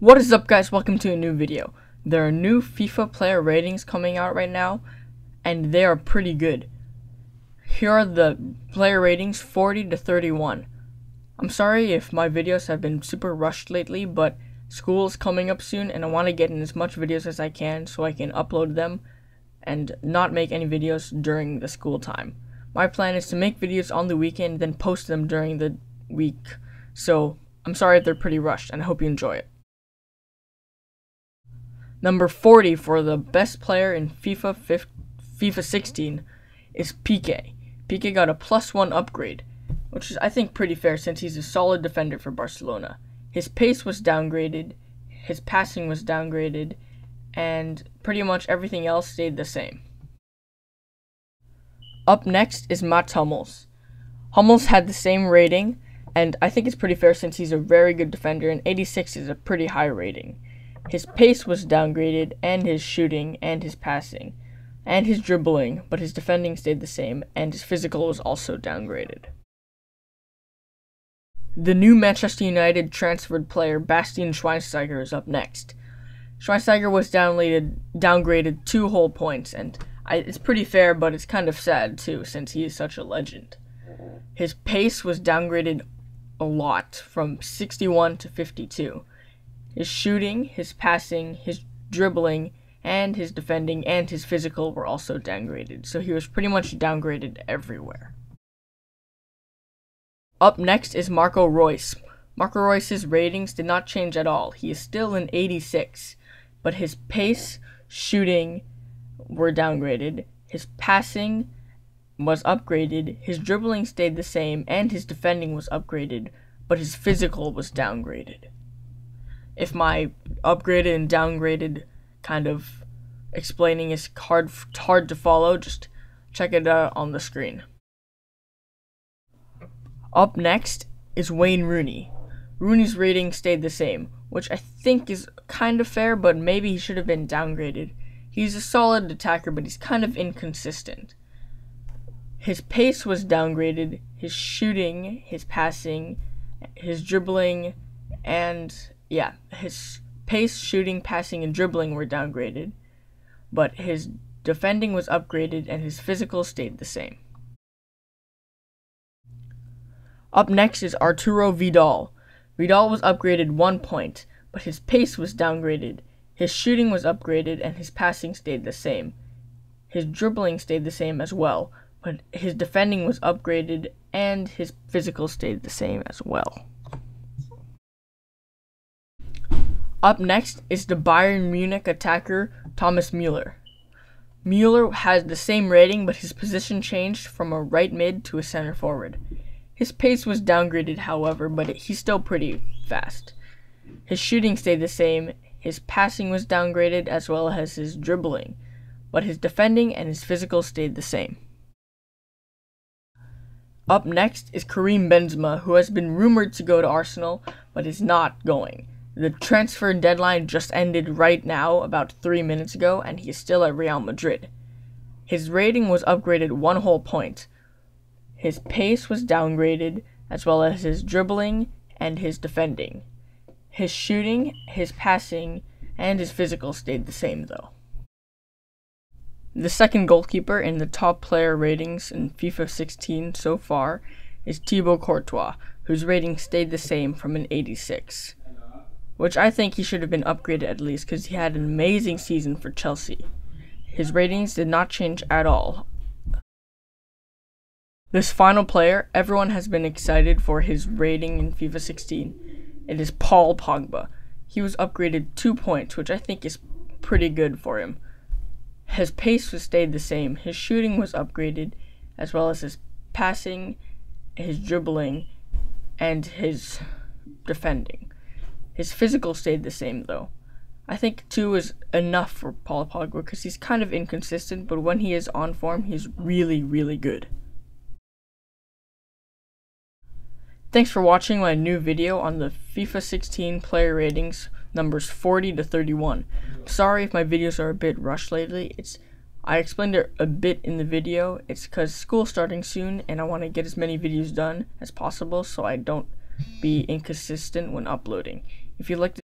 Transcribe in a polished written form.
What is up, guys? Welcome to a new video. There are new FIFA player ratings coming out right now, and they are pretty good. Here are the player ratings 40 to 31. I'm sorry if my videos have been super rushed lately, but school is coming up soon and I want to get in as much videos as I can so I can upload them and not make any videos during the school time. My plan is to make videos on the weekend, then post them during the week. So I'm sorry if they're pretty rushed, and I hope you enjoy it. Number 40 for the best player in FIFA 16 is Piqué. Piqué got a +1 upgrade, which is, I think, pretty fair since he's a solid defender for Barcelona. His pace was downgraded, his passing was downgraded, and pretty much everything else stayed the same. Up next is Hummels. Hummels had the same rating, and I think it's pretty fair since he's a very good defender, and 86 is a pretty high rating. His pace was downgraded, and his shooting, and his passing, and his dribbling, but his defending stayed the same, and his physical was also downgraded. The new Manchester United transferred player Bastian Schweinsteiger is up next. Schweinsteiger was downgraded 2 whole points, and it's pretty fair, but it's kind of sad too, since he is such a legend. His pace was downgraded a lot, from 61 to 52. His shooting, his passing, his dribbling, and his defending, and his physical were also downgraded, so he was pretty much downgraded everywhere. Up next is Marco Royce. Marco Royce's ratings did not change at all. He is still an 86, but his pace, shooting were downgraded, his passing was upgraded, his dribbling stayed the same, and his defending was upgraded, but his physical was downgraded. If my upgraded and downgraded kind of explaining is hard to follow, just check it out on the screen. Up next is Wayne Rooney. Rooney's rating stayed the same, which I think is kind of fair, but maybe he should have been downgraded. He's a solid attacker, but he's kind of inconsistent. His pace was downgraded, his shooting, his passing, his dribbling, and his pace, shooting, passing, and dribbling were downgraded, but his defending was upgraded and his physical stayed the same. Up next is Arturo Vidal. Vidal was upgraded 1 point, but his pace was downgraded, his shooting was upgraded, and his passing stayed the same. His dribbling stayed the same as well, but his defending was upgraded and his physical stayed the same as well. Up next is the Bayern Munich attacker Thomas Mueller. Mueller has the same rating, but his position changed from a right mid to a center forward. His pace was downgraded, however, but he's still pretty fast. His shooting stayed the same, his passing was downgraded as well as his dribbling, but his defending and his physical stayed the same. Up next is Karim Benzema, who has been rumored to go to Arsenal, but is not going. The transfer deadline just ended right now, about 3 minutes ago, and he is still at Real Madrid. His rating was upgraded 1 whole point. His pace was downgraded, as well as his dribbling and his defending. His shooting, his passing, and his physical stayed the same though. The second goalkeeper in the top player ratings in FIFA 16 so far is Thibaut Courtois, whose rating stayed the same from an 86. Which I think he should have been upgraded at least, because he had an amazing season for Chelsea. His ratings did not change at all. This final player, everyone has been excited for his rating in FIFA 16. It is Paul Pogba. He was upgraded 2 points, which I think is pretty good for him. His pace stayed the same, his shooting was upgraded, as well as his passing, his dribbling, and his defending. His physical stayed the same though. I think 2 is enough for Paul Pogba because he's kind of inconsistent, but when he is on form, he's really, really good. Thanks for watching my new video on the FIFA 16 player ratings numbers 40 to 31. Sorry if my videos are a bit rushed lately. I explained it a bit in the video. It's because school's starting soon and I want to get as many videos done as possible so I don't be inconsistent when uploading. If you like